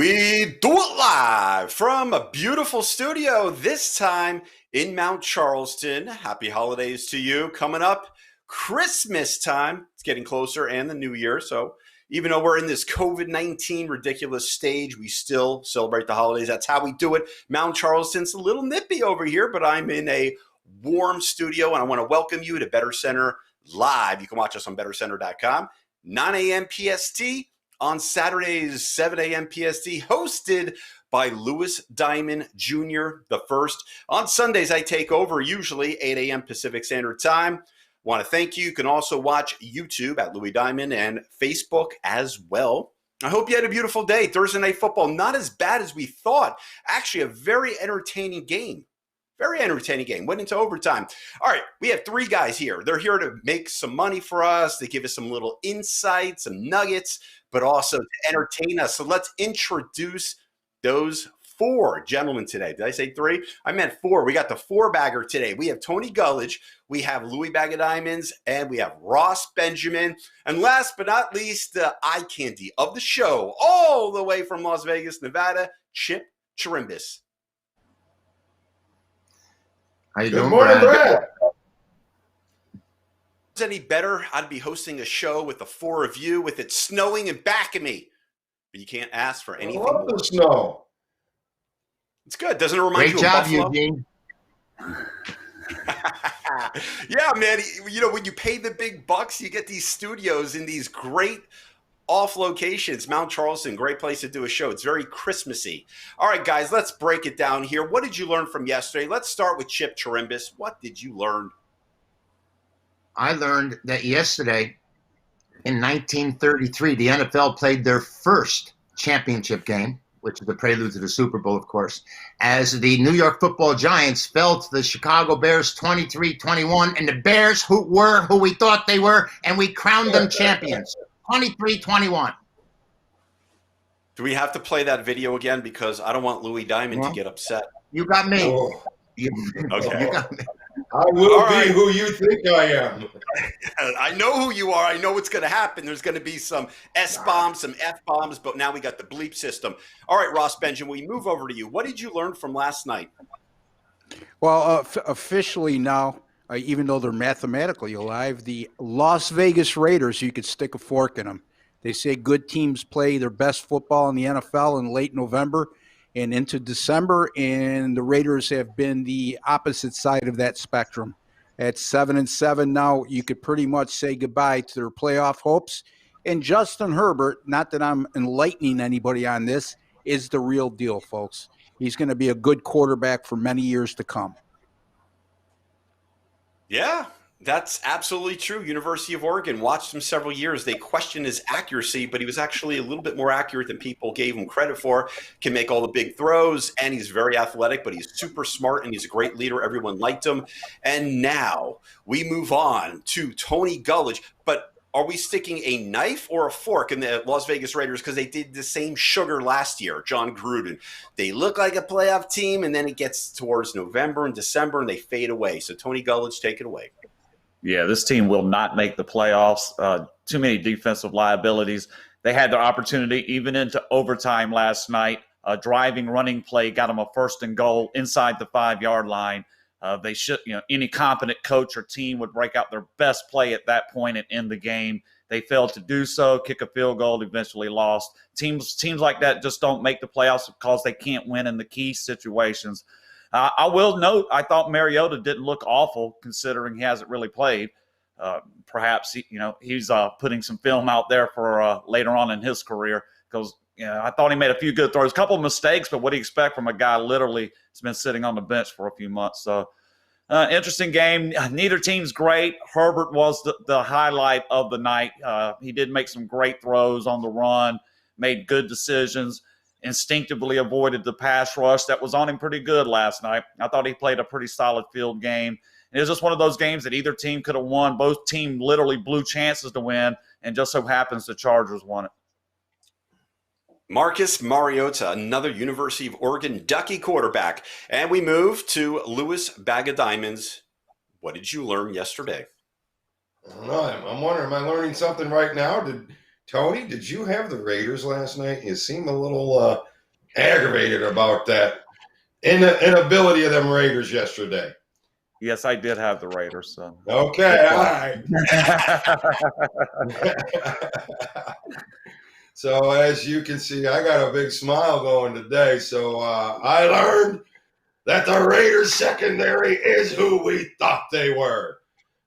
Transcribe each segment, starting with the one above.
We do it live from a beautiful studio, this time in Mount Charleston. Happy holidays to you. Coming up, Christmas time. It's getting closer, and the new year. So even though we're in this COVID-19 ridiculous stage, we still celebrate the holidays. That's how we do it. Mount Charleston's a little nippy over here, but I'm in a warm studio, and I want to welcome you to BettorCenter Live. You can watch us on BettorCenter.com, 9 a.m. PST. On Saturdays, 7 a.m. PST, hosted by Louis Diamond Jr. the first. On Sundays, I take over, usually 8 a.m. Pacific Standard Time. Want to thank you. You can also watch YouTube at Louis Diamond and Facebook as well. I hope you had a beautiful day. Thursday Night Football, not as bad as we thought. Actually, a very entertaining game. Very entertaining game. Went into overtime. All right, we have three guys here. They're here to make some money for us. They give us some little insights, some nuggets, but also to entertain us. So let's introduce those four gentlemen today. Did I say three? I meant four. We got the four-bagger today. We have Tony Gulledge, we have Louis Bag of Diamonds, and we have Ross Benjamin. And last but not least, the eye candy of the show, all the way from Las Vegas, Nevada, Chip Chirimbes. How you doing, Brad? Is any better? I'd be hosting a show with the four of you, with it snowing and back of me. But you can't ask for anything I love more. the snow. It's good. Doesn't it remind Great you of job, Buffalo? Eugene. Yeah, man. You know, when you pay the big bucks, you get these studios in these great off locations. Mount Charleston, great place to do a show. It's very Christmassy. All right, guys, let's break it down here. What did you learn from yesterday? Let's start with Chip Chirimbes. What did you learn? I learned that yesterday in 1933, the NFL played their first championship game, which is the prelude to the Super Bowl, of course, as the New York Football Giants fell to the Chicago Bears 23-21, and the Bears who we thought they were, and we crowned them champions. 23-21. Do we have to play that video again? Because I don't want Louis Diamond to get upset. You got me. Oh. Okay. You got me. I will All be right. who you think I am. I know who you are. I know what's going to happen. There's going to be some S-bombs, some F-bombs, but now we got the bleep system. All right, Ross Benjamin, we move over to you. What did you learn from last night? Well, officially now, even though they're mathematically alive, the Las Vegas Raiders, you could stick a fork in them. They say good teams play their best football in the NFL in late November and into December, and the Raiders have been the opposite side of that spectrum. At 7-7 now, you could pretty much say goodbye to their playoff hopes. And Justin Herbert, not that I'm enlightening anybody on this, is the real deal, folks. He's going to be a good quarterback for many years to come. Yeah, that's absolutely true. University of Oregon, watched him several years. They questioned his accuracy, but he was actually a little bit more accurate than people gave him credit for. Can make all the big throws, and he's very athletic, but he's super smart, and he's a great leader. Everyone liked him. And now we move on to Tony Gulledge. But are we sticking a knife or a fork in the Las Vegas Raiders? Because they did the same sugar last year, John Gruden. They look like a playoff team, and then it gets towards November and December, and they fade away. So Tony Gulledge, take it away. Yeah, this team will not make the playoffs. Too many defensive liabilities. They had their opportunity even into overtime last night. A driving running play got them a 1st and goal inside the 5-yard line. They should, any competent coach or team would break out their best play at that point and end the game. They failed to do so, kick a field goal, eventually lost. Teams like that just don't make the playoffs because they can't win in the key situations. I will note, I thought Mariota didn't look awful considering he hasn't really played. Perhaps he's putting some film out there for later on in his career because I thought he made a few good throws, a couple of mistakes, but what do you expect from a guy literally has been sitting on the bench for a few months? So interesting game. Neither team's great. Herbert was the highlight of the night. He did make some great throws on the run, made good decisions. Instinctively avoided the pass rush that was on him pretty good last night. I thought he played a pretty solid field game. It was just one of those games that either team could have won. Both teams literally blew chances to win, and just so happens the Chargers won it. Marcus Mariota, another University of Oregon Ducky quarterback. And we move to Louis Bag of Diamonds. What did you learn yesterday? I don't know. I'm wondering, am I learning something right now? Tony, did you have the Raiders last night? You seem a little aggravated about that inability of them Raiders yesterday. Yes, I did have the Raiders. So. Okay, all right. So as you can see, I got a big smile going today. So I learned that the Raiders secondary is who we thought they were.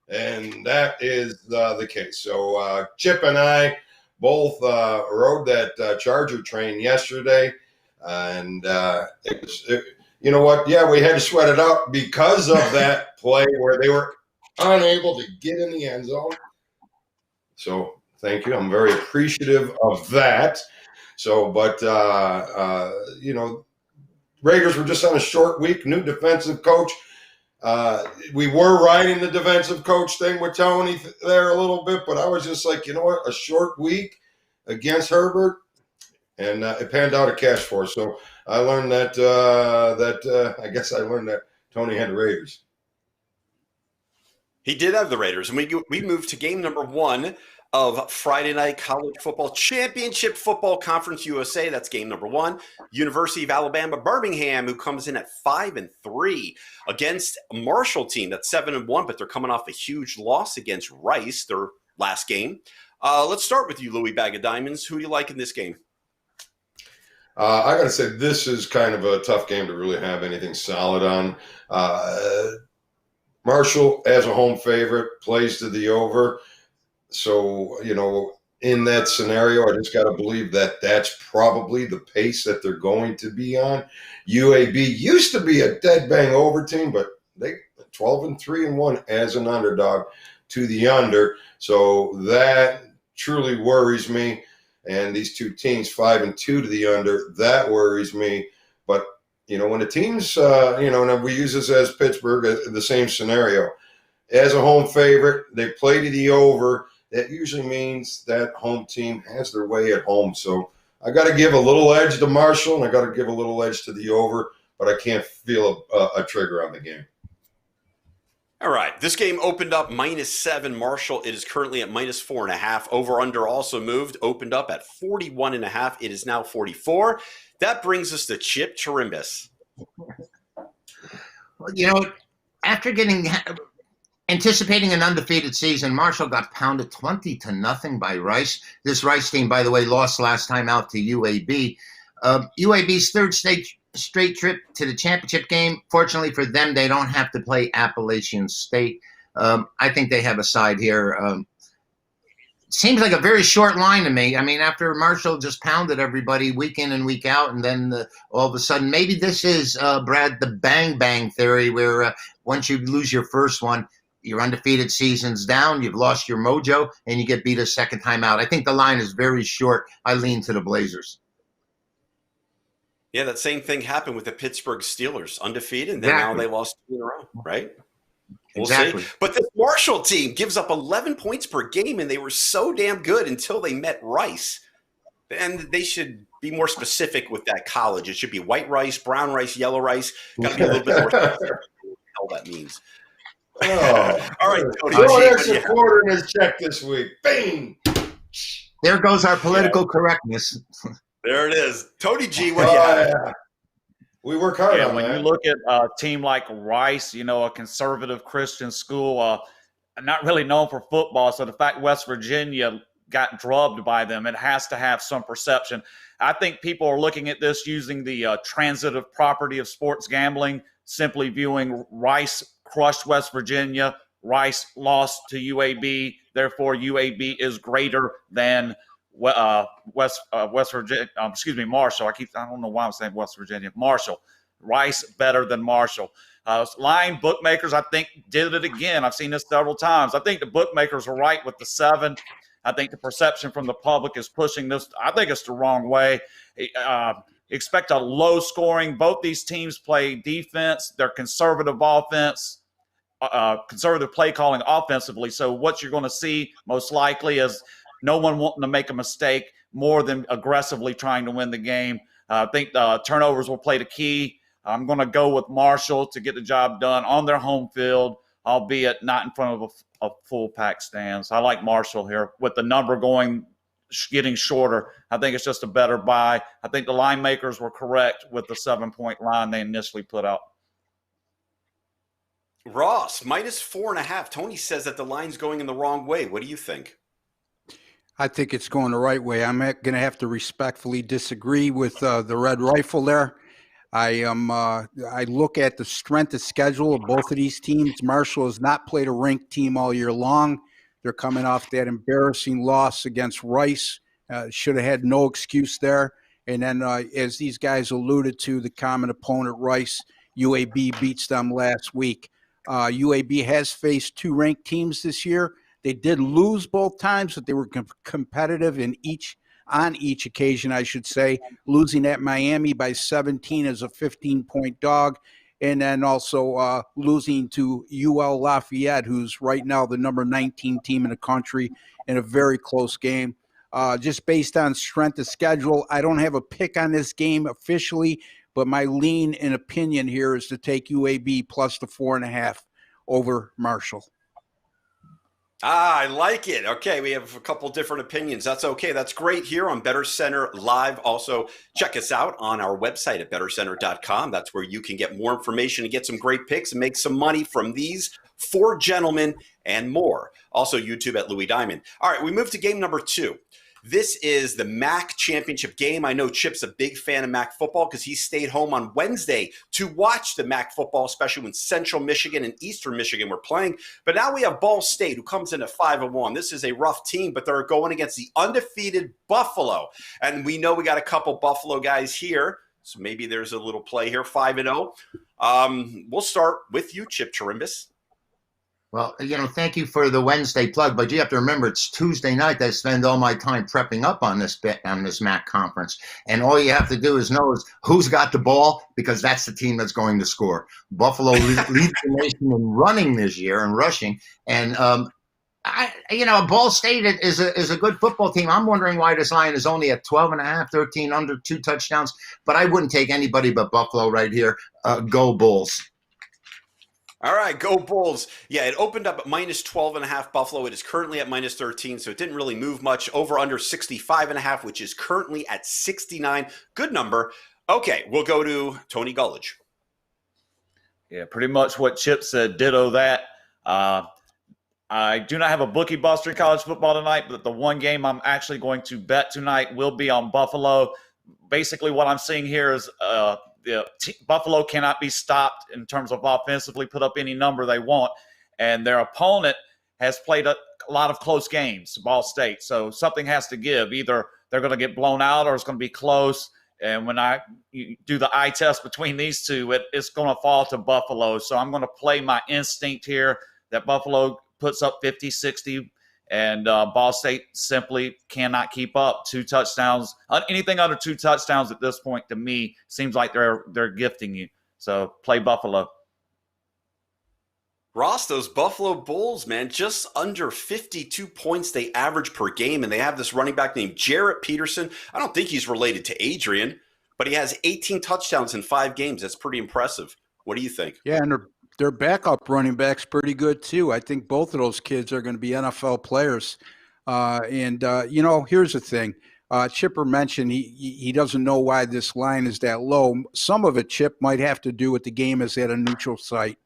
And that is the case. So Chip and I both rode that Charger train yesterday. And you know what? Yeah, we had to sweat it out because of that play where they were unable to get in the end zone. So thank you. I'm very appreciative of that. So, but, Raiders were just on a short week, new defensive coach. We were riding the defensive coach thing with Tony there a little bit, but I was just like, you know what, a short week against Herbert, and it panned out a cash for us. So I learned that I guess I learned that Tony had the Raiders. He did have the Raiders, and we moved to game number 1 of Friday Night College Football Championship Football Conference USA. That's game number 1. University of Alabama Birmingham, who comes in at 5-3 against a Marshall team that's 7-1, but they're coming off a huge loss against Rice, their last game. Let's start with you, Louis Bag of Diamonds. Who do you like in this game? I got to say, this is kind of a tough game to really have anything solid on. Marshall, as a home favorite, plays to the over. So, in that scenario, I just got to believe that that's probably the pace that they're going to be on. UAB used to be a dead bang over team, but they 12-3-1 as an underdog to the under. So that truly worries me. And these two teams, 5-2 to the under, that worries me. But, when the teams, and we use this as Pittsburgh, the same scenario. As a home favorite, they play to the over. That usually means that home team has their way at home. So I got to give a little edge to Marshall, and I got to give a little edge to the over, but I can't feel a trigger on the game. All right. This game opened up -7 Marshall. It is currently at -4.5. Over-under also moved, opened up at 41.5. It is now 44. That brings us to Chip Chirimbes. Well, after anticipating an undefeated season, Marshall got pounded 20-0 by Rice. This Rice team, by the way, lost last time out to UAB. UAB's third straight trip to the championship game. Fortunately for them, they don't have to play Appalachian State. I think they have a side here. Seems like a very short line to me. I mean, after Marshall just pounded everybody week in and week out, and then all of a sudden, maybe this is, Brad, the bang theory, where once you lose your first one, your undefeated season's down, you've lost your mojo, and you get beat a second time out. I think the line is very short. I lean to the Blazers. Yeah, that same thing happened with the Pittsburgh Steelers, undefeated, and then now they lost 2 in a row, right? We'll see. But this Marshall team gives up 11 points per game, and they were so damn good until they met Rice. And they should be more specific with that college. It should be white rice, brown rice, yellow rice. Got to be a little bit more specific what the hell that means. Oh. All right, Tony. No extra quarter in his check this week. Bing! There goes our political correctness. There it is. Tony G, what do you have? Yeah. We work hard on when that. you look at a team like Rice, a conservative Christian school, not really known for football. So the fact West Virginia got drubbed by them, it has to have some perception. I think people are looking at this using the transitive property of sports gambling, simply viewing Rice crushed West Virginia, Rice lost to UAB, therefore UAB is greater than West Virginia, Marshall. I don't know why I'm saying West Virginia. Marshall. Rice better than Marshall. Line bookmakers, I think, did it again. I've seen this several times. I think the bookmakers are right with the 7. I think the perception from the public is pushing this. I think it's the wrong way. Expect a low scoring. Both these teams play defense. They're conservative offense, conservative play calling offensively. So what you're going to see most likely is no one wanting to make a mistake more than aggressively trying to win the game. I think the turnovers will play the key. I'm going to go with Marshall to get the job done on their home field, albeit not in front of a full pack stands. I like Marshall here with the number going getting shorter. I think it's just a better buy. I think the line makers were correct with the 7-point line they initially put out. Ross, -4.5. Tony says that the line's going in the wrong way. What do you think? I think it's going the right way. I'm going to have to respectfully disagree with the Red Rifle there. I look at the strength of schedule of both of these teams. Marshall has not played a ranked team all year long. They're coming off that embarrassing loss against Rice. Should have had no excuse there. And then, as these guys alluded to, the common opponent, Rice, UAB beats them last week. UAB has faced 2 ranked teams this year. They did lose both times, but they were competitive on each occasion, I should say, losing at Miami by 17 as a 15-point dog, and then also losing to UL Lafayette, who's right now the number 19 team in the country, in a very close game. Just based on strength of schedule, I don't have a pick on this game officially, but my lean and opinion here is to take UAB plus the 4.5 over Marshall. I like it. Okay, we have a couple different opinions. That's okay. That's great here on BettorCenter Live. Also, check us out on our website at BettorCenter.com. That's where you can get more information and get some great picks and make some money from these 4 gentlemen and more. Also, YouTube at Louis Diamond. All right, we move to game number 2. This is the MAC championship game. I know Chip's a big fan of MAC football because he stayed home on Wednesday to watch the MAC football, especially when Central Michigan and Eastern Michigan were playing. But now we have Ball State, who comes in at 5-1. This is a rough team, but they're going against the undefeated Buffalo. And we know we got a couple Buffalo guys here, so maybe there's a little play here, 5-0. We'll start with you, Chip Chirimbes. Well, thank you for the Wednesday plug, but you have to remember it's Tuesday night that I spend all my time prepping up on this MAC conference. And all you have to do is know is who's got the ball, because that's the team that's going to score. Buffalo leads the nation in running this year and rushing. And, Ball State is a good football team. I'm wondering why this line is only at 12.5, 13 under 2 touchdowns. But I wouldn't take anybody but Buffalo right here. Go Bulls. All right, go Bulls. Yeah, it opened up at -12.5 Buffalo. It is currently at -13, so it didn't really move much. Over under 65.5, which is currently at 69. Good number. Okay, we'll go to Tony Gulledge. Yeah, pretty much what Chip said, ditto that. I do not have a bookie buster in college football tonight, but the one game I'm actually going to bet tonight will be on Buffalo. Basically, what I'm seeing here is Buffalo cannot be stopped in terms of offensively, put up any number they want. And their opponent has played a lot of close games, Ball State. So something has to give. Either they're going to get blown out or it's going to be close. And when you do the eye test between these two, it's going to fall to Buffalo. So I'm going to play my instinct here that Buffalo puts up 50, 60, and Ball State simply cannot keep up. 2 touchdowns. Anything under 2 touchdowns at this point, to me, seems like they're gifting you. So play Buffalo. Ross, those Buffalo Bulls, man, just under 52 points they average per game, and they have this running back named Jarrett Peterson. I don't think he's related to Adrian, but he has 18 touchdowns in 5 games. That's pretty impressive. What do you think? Yeah, and their backup running back's pretty good too. I think both of those kids are going to be NFL players. Here's the thing. Chipper mentioned he doesn't know why this line is that low. Some of it, Chip, might have to do with the game is at a neutral site.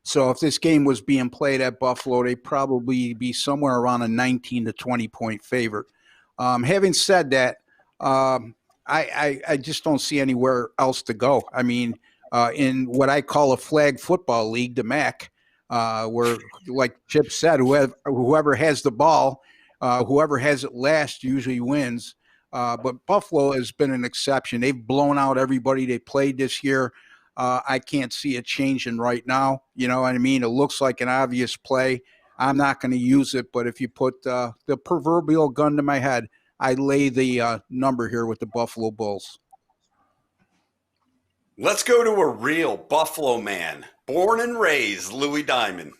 So if this game was being played at Buffalo, they'd probably be somewhere around a 19 to 20 point favorite. Having said that, I just don't see anywhere else to go. I mean, in what I call a flag football league, the MAC, where, like Chip said, whoever has the ball, whoever has it last usually wins. But Buffalo has been an exception. They've blown out everybody they played this year. I can't see it changing right now. You know what I mean? It looks like an obvious play. I'm not going to use it, but if you put the proverbial gun to my head, I lay the number here with the Buffalo Bulls. Let's go to a real Buffalo man, born and raised, Louis Diamond.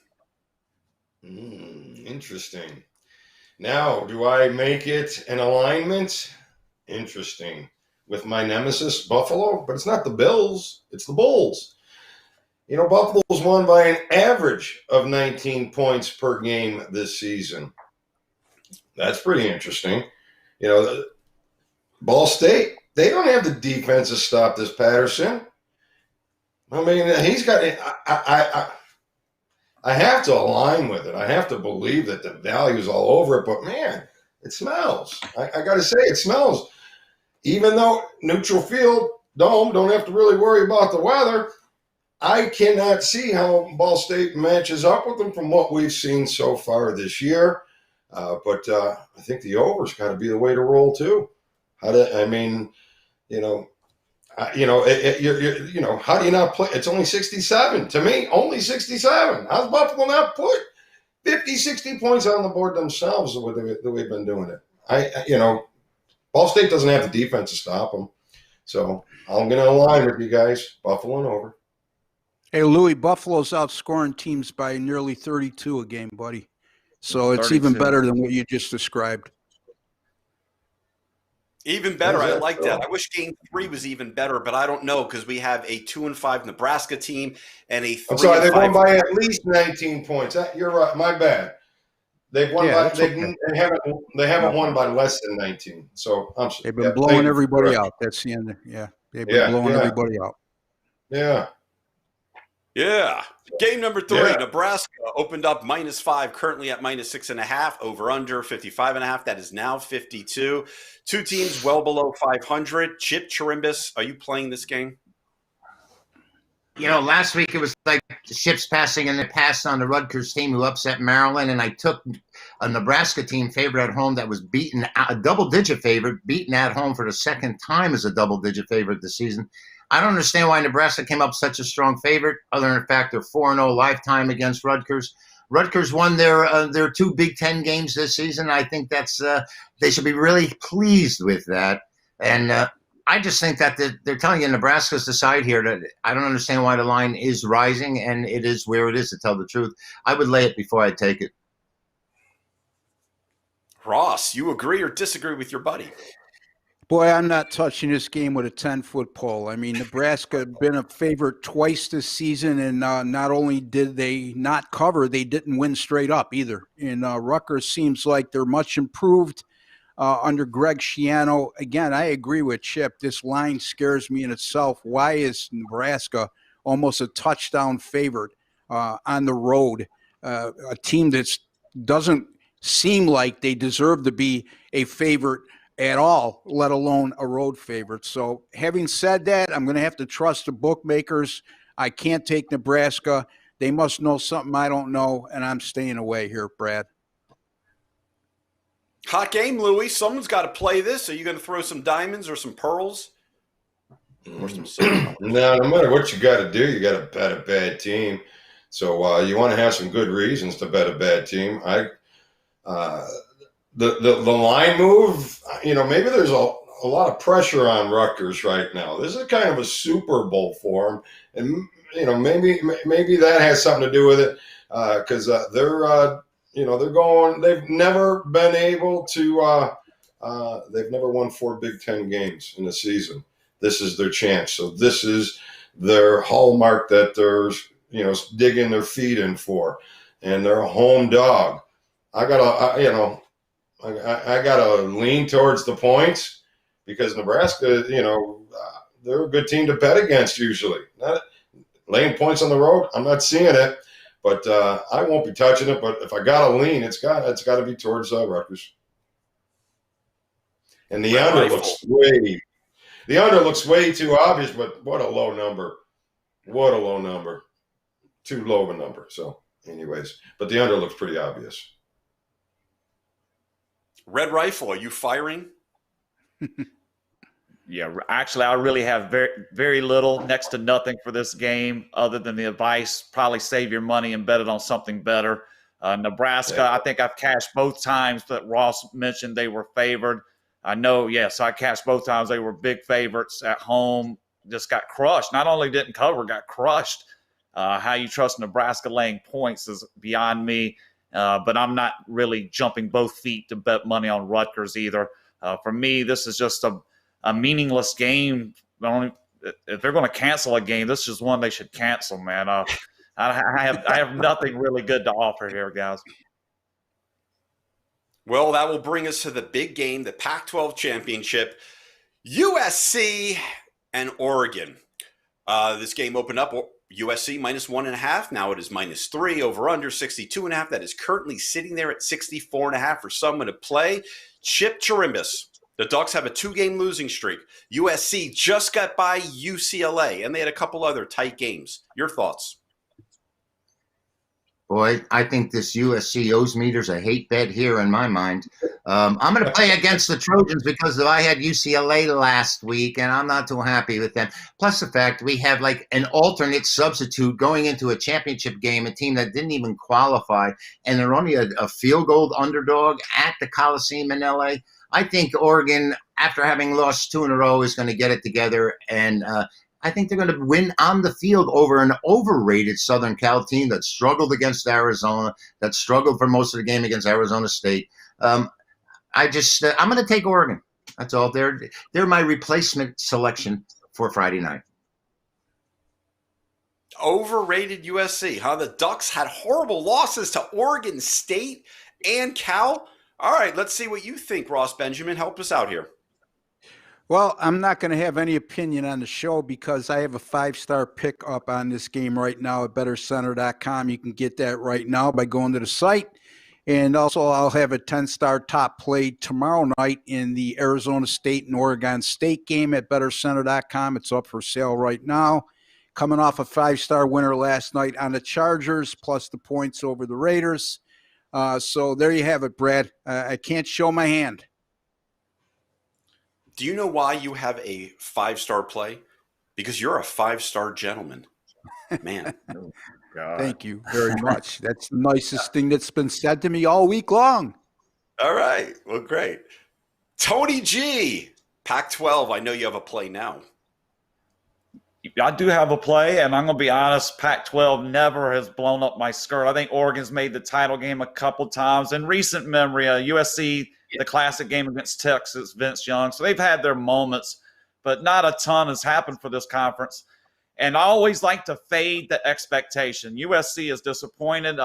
Interesting. Now, do I make it an alignment? Interesting. With my nemesis, Buffalo, but it's not the Bills, it's the Bulls. Buffalo's won by an average of 19 points per game this season. That's pretty interesting. Ball State, they don't have the defense to stop this Patterson. I mean, he's got. I have to align with it. I have to believe that the value's all over it. But man, it smells. I got to say, it smells. Even though neutral field dome don't have to really worry about the weather, I cannot see how Ball State matches up with them from what we've seen so far this year. But I think the over's got to be the way to roll too. How do you not play? It's only 67 to me. Only 67. How's Buffalo not put 50, 60 points on the board themselves the way we've been doing it? Ball State doesn't have the defense to stop them. So I'm going to align with you guys. Buffalo and over. Hey, Louis, Buffalo's outscoring teams by nearly 32 a game, buddy. So it's 32. even better than what you just described. Even better. I like that. I wish game 3 was even better, but I don't know because we have a 2-5 Nebraska team and a 3-5. I'm sorry, they won by at least 19 points. You're right. My bad. They've won by they haven't won by less than 19. So they've been blowing everybody out. That's the end. Yeah. They've been blowing everybody out. Yeah. Yeah. Game number 3, Nebraska opened up -5, currently at -6.5, over under 55.5. That is now 52. Two teams well below 500. Chip Chirimbes, are you playing this game? Last week it was like the ships passing, and they passed on the Rutgers team who upset Maryland, and I took a Nebraska team favorite at home that was beaten, a double-digit favorite, beaten at home for the second time as a double-digit favorite this season. I don't understand why Nebraska came up such a strong favorite, other than the fact they're 4-0 lifetime against Rutgers. Rutgers won their 2 Big Ten games this season. I think that's they should be really pleased with that. And I just think that they're telling you Nebraska's the side here. That I don't understand why the line is rising, and it is where it is, to tell the truth. I would lay it before I take it. Ross, you agree or disagree with your buddy? Boy, I'm not touching this game with a 10-foot pole. I mean, Nebraska had been a favorite twice this season, and not only did they not cover, they didn't win straight up either. And Rutgers seems like they're much improved under Greg Schiano. Again, I agree with Chip. This line scares me in itself. Why is Nebraska almost a touchdown favorite on the road? A team that doesn't seem like they deserve to be a favorite at all, let alone a road favorite. So having said that, I'm going to have to trust the bookmakers. I can't take Nebraska. They must know something I don't know, and I'm staying away here, Brad. Hot game, Louis. Someone's got to play this. Are you going to throw some diamonds or some pearls? Or some silver? No matter what you got to do, you got to bet a bad team. So you want to have some good reasons to bet a bad team. The line move, maybe there's a lot of pressure on Rutgers right now. This is kind of a Super Bowl for them, and maybe that has something to do with it because they're going. They've never been able to. They've never won 4 Big Ten games in a season. This is their chance. So this is their hallmark that they're digging their feet in for, and they're a home dog. I gotta lean towards the points because Nebraska, they're a good team to bet against usually. Not laying points on the road, I'm not seeing it, but I won't be touching it. But if I gotta lean, it's got to be towards Rutgers. And the under looks way too obvious. But what a low number! What a low number! Too low of a number. So, anyways, but the under looks pretty obvious. Red Rifle, are you firing? Yeah, actually, I really have very, very little, next to nothing for this game other than the advice, probably save your money and bet it on something better. Nebraska, I think I've cashed both times that Ross mentioned they were favored. I know, yes, I cashed both times. They were big favorites at home, just got crushed. Not only didn't cover, got crushed. How you trust Nebraska laying points is beyond me. But I'm not really jumping both feet to bet money on Rutgers either. For me, this is just a meaningless game. If they're going to cancel a game, this is one they should cancel, man. I have nothing really good to offer here, guys. Well, that will bring us to the big game, the Pac-12 championship, USC and Oregon. This game opened up USC -1.5. Now it is -3. Over under 62.5. That is currently sitting there at 64.5 for someone to play. Chip Chirimbes. The Ducks have a 2-game losing streak. USC just got by UCLA, and they had a couple other tight games. Your thoughts? Boy, I think this USC owes meters a hate bet here in my mind. I'm going to play against the Trojans because I had UCLA last week, and I'm not too happy with them. Plus the fact we have like an alternate substitute going into a championship game, a team that didn't even qualify, and they're only a field goal underdog at the Coliseum in LA. I think Oregon, after having lost 2 in a row, is going to get it together, and I think they're going to win on the field over an overrated Southern Cal team that struggled against Arizona, that struggled for most of the game against Arizona State. I'm going to take Oregon. That's all. They're my replacement selection for Friday night. Overrated USC, huh? The Ducks had horrible losses to Oregon State and Cal. All right, let's see what you think, Ross Benjamin. Help us out here. Well, I'm not going to have any opinion on the show because I have a 5-star pick up on this game right now at BettorCenter.com. You can get that right now by going to the site. And also I'll have a 10-star top play tomorrow night in the Arizona State and Oregon State game at BettorCenter.com. It's up for sale right now. Coming off a 5-star winner last night on the Chargers, plus the points over the Raiders. So there you have it, Brad. I can't show my hand. Do you know why you have a 5-star play? Because you're a 5-star gentleman. Man. Oh, God. Thank you very much. That's the nicest thing that's been said to me all week long. All right. Well, great. Tony G, Pac-12. I know you have a play now. I do have a play, and I'm going to be honest, Pac-12 never has blown up my skirt. I think Oregon's made the title game a couple times. In recent memory, USC, the classic game against Texas, Vince Young. So they've had their moments, but not a ton has happened for this conference. And I always like to fade the expectation. USC is disappointed.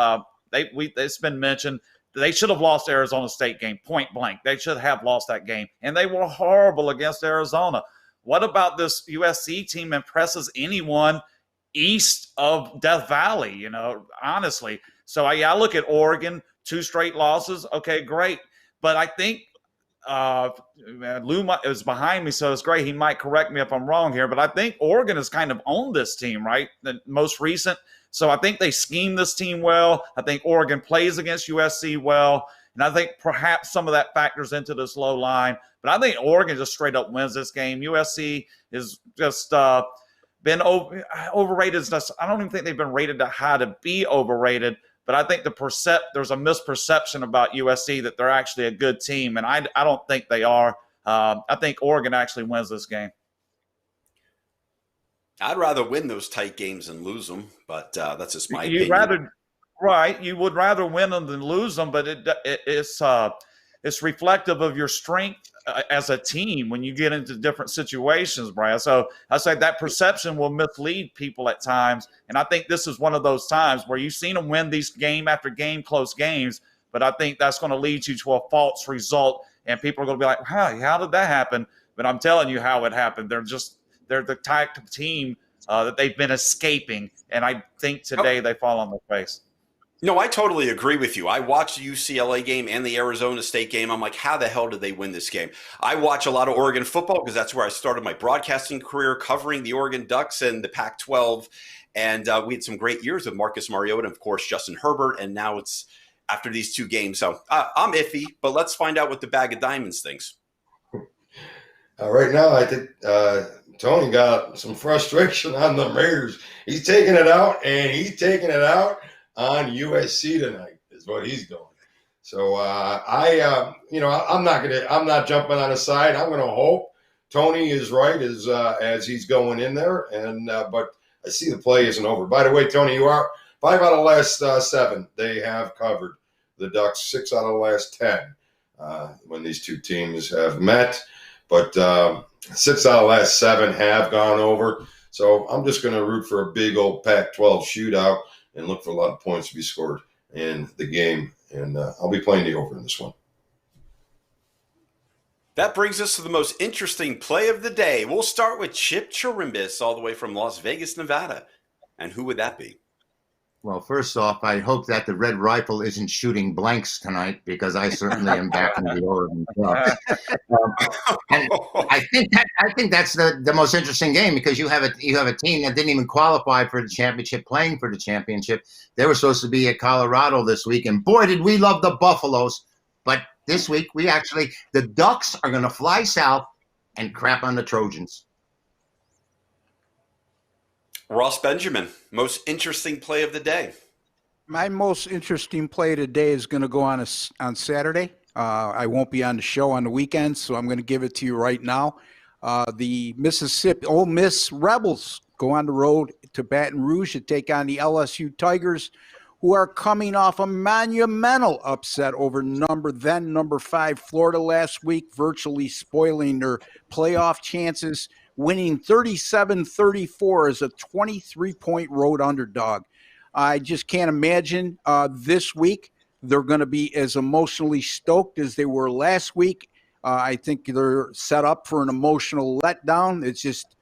It's been mentioned they should have lost the Arizona State game, point blank. They should have lost that game. And they were horrible against Arizona. What about this USC team impresses anyone east of Death Valley, honestly? So I look at Oregon, 2 straight losses. Okay, great. But I think Lou is behind me, so it's great. He might correct me if I'm wrong here, but I think Oregon has kind of owned this team, right? The most recent. So I think they scheme this team well. I think Oregon plays against USC well. And I think perhaps some of that factors into this low line. But I think Oregon just straight up wins this game. USC is just been overrated. I don't even think they've been rated that high to be overrated. But I think there's a misperception about USC that they're actually a good team. And I don't think they are. I think Oregon actually wins this game. I'd rather win those tight games than lose them, but that's just my opinion. You would rather win them than lose them, but it's reflective of your strength as a team when you get into different situations, Brad. So I say that perception will mislead people at times, and I think this is one of those times where you've seen them win these game after game, close games, but I think that's going to lead you to a false result, and people are going to be like, how did that happen? But I'm telling you how it happened. They're the type of team that they've been escaping, and I think today they fall on their face. No, I totally agree with you. I watched the UCLA game and the Arizona State game. I'm like, how the hell did they win this game? I watch a lot of Oregon football because that's where I started my broadcasting career, covering the Oregon Ducks and the Pac-12. And we had some great years with Marcus Mariota and, of course, Justin Herbert. And now it's after these 2 games. So I'm iffy, but let's find out what the bag of diamonds thinks. Right now, I think Tony got some frustration on the Raiders. He's taking it out, and he's taking it out on USC tonight is what he's doing. So I'm not jumping on his side. I'm going to hope Tony is right as he's going in there. And but I see the play isn't over. By the way, Tony, you are 5 out of the last 7 they have covered. The Ducks 6 out of the last 10 when these 2 teams have met. But 6 out of the last 7 have gone over. So I'm just going to root for a big old Pac-12 shootout and look for a lot of points to be scored in the game. And I'll be playing the over in this one. That brings us to the most interesting play of the day. We'll start with Chip Chirimbes all the way from Las Vegas, Nevada. And who would that be? Well, first off, I hope that the Red Rifle isn't shooting blanks tonight because I certainly am backing the Oregon Ducks. And I think that's the most interesting game because you have a team that didn't even qualify for the championship, playing for the championship. They were supposed to be at Colorado this week, and boy, did we love the Buffaloes. But this week, the Ducks are going to fly south and crap on the Trojans. Ross Benjamin, most interesting play of the day. My most interesting play today is going to go on Saturday. I won't be on the show on the weekends, so I'm going to give it to you right now. The Ole Miss Rebels go on the road to Baton Rouge to take on the LSU Tigers, who are coming off a monumental upset over number 5 Florida last week, virtually spoiling their playoff chances, winning 37-34 as a 23-point road underdog. I just can't imagine this week they're going to be as emotionally stoked as they were last week. I think they're set up for an emotional letdown. It's just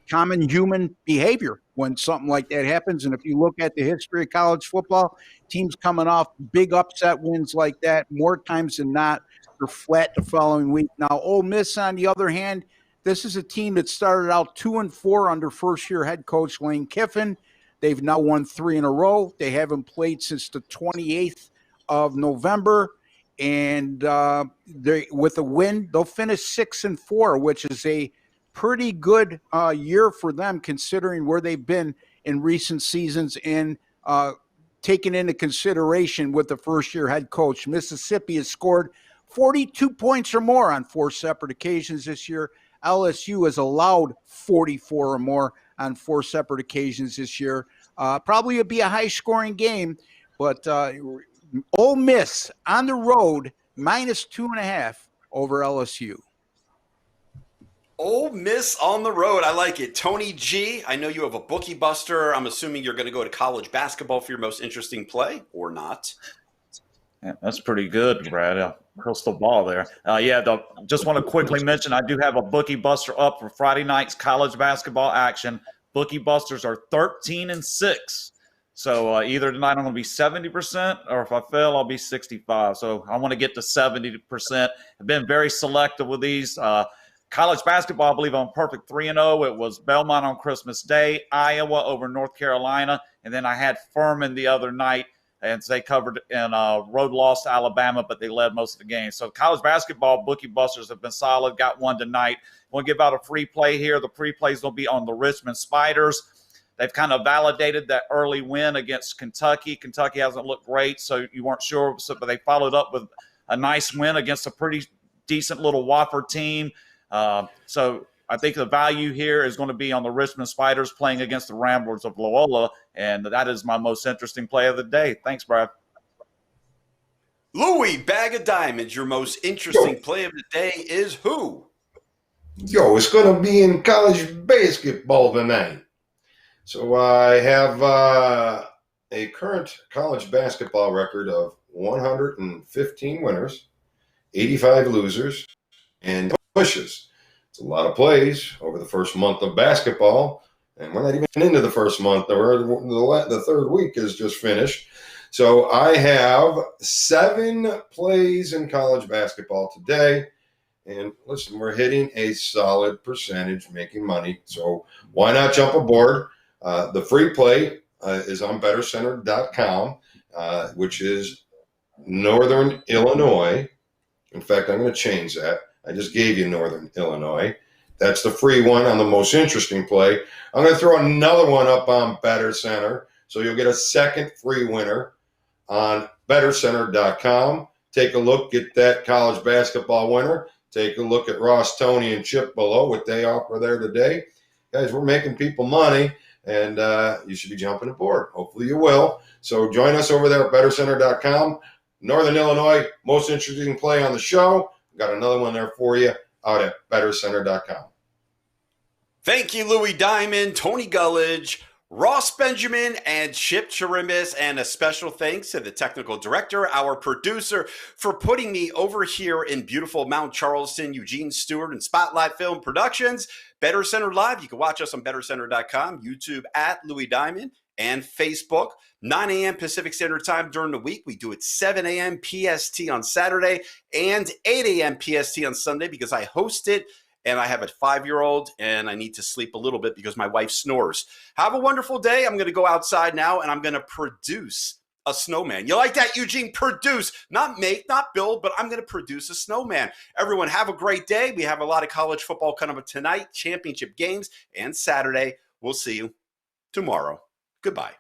common human behavior when something like that happens. And if you look at the history of college football, teams coming off big upset wins like that, more times than not, they're flat the following week. Now, Ole Miss, on the other hand, this is a team that started out 2-4 under first-year head coach Lane Kiffin. They've now won 3 in a row. They haven't played since the 28th of November. And with a win, they'll finish 6-4, which is a pretty good year for them considering where they've been in recent seasons and taken into consideration with the first-year head coach. Mississippi has scored 42 points or more on 4 separate occasions this year. LSU has allowed 44 or more on 4 separate occasions this year. Probably would be a high-scoring game, but Ole Miss on the road, -2.5 over LSU. Ole Miss on the road. I like it. Tony G, I know you have a bookie buster. I'm assuming you're going to go to college basketball for your most interesting play, or not? Yeah, that's pretty good, Brad. Crystal ball there. Just want to quickly mention I do have a bookie buster up for Friday night's college basketball action. Bookie busters are 13-6. So either tonight I'm going to be 70%, or if I fail, I'll be 65. So I want to get to 70%. I've been very selective with these. College basketball, I believe I'm perfect 3-0. It was Belmont on Christmas Day, Iowa over North Carolina, and then I had Furman the other night. And they covered in road loss to Alabama, but they led most of the game. So college basketball, bookie busters have been solid. Got one tonight. We'll give out a free play here. The free plays will be on the Richmond Spiders. They've kind of validated that early win against Kentucky. Kentucky hasn't looked great, so you weren't sure. But they followed up with a nice win against a pretty decent little Wofford team. So I think the value here is going to be on the Richmond Spiders playing against the Ramblers of Loyola, and that is my most interesting play of the day. Thanks, Brad. Louis, Bag of Diamonds, your most interesting play of the day is who? It's going to be in college basketball tonight. So I have a current college basketball record of 115 winners, 85 losers, and pushes. It's a lot of plays over the first month of basketball, and we're not even into the first month. The third week is just finished. So I have 7 plays in college basketball today, and listen, we're hitting a solid percentage making money. So why not jump aboard? The free play is on BettorCenter.com, which is Northern Illinois. In fact, I'm going to change that. I just gave you Northern Illinois. That's the free one on the most interesting play. I'm going to throw another one up on BettorCenter, so you'll get a second free winner on BettorCenter.com. Take a look at that college basketball winner. Take a look at Ross, Tony, and Chip below, what they offer there today. Guys, we're making people money, and you should be jumping aboard. Hopefully you will. So join us over there at BettorCenter.com. Northern Illinois, most interesting play on the show. Got another one there for you out at BettorCenter.com. Thank you, Louis Diamond, Tony Gulledge, Ross Benjamin and Chip Chirimbes, and a special thanks to the technical director, our producer, for putting me over here in beautiful Mount Charleston, Eugene Stewart, and Spotlight Film Productions. BettorCenter Live, you can watch us on BettorCenter.com, YouTube at Louis Diamond, and Facebook. 9 a.m. Pacific Standard Time during the week. We do it 7 a.m. PST on Saturday and 8 a.m. PST on Sunday because I host it. And I have a 5-year-old, and I need to sleep a little bit because my wife snores. Have a wonderful day. I'm going to go outside now, and I'm going to produce a snowman. You like that, Eugene? Produce. Not make, not build, but I'm going to produce a snowman. Everyone, have a great day. We have a lot of college football coming up tonight, championship games, and Saturday. We'll see you tomorrow. Goodbye.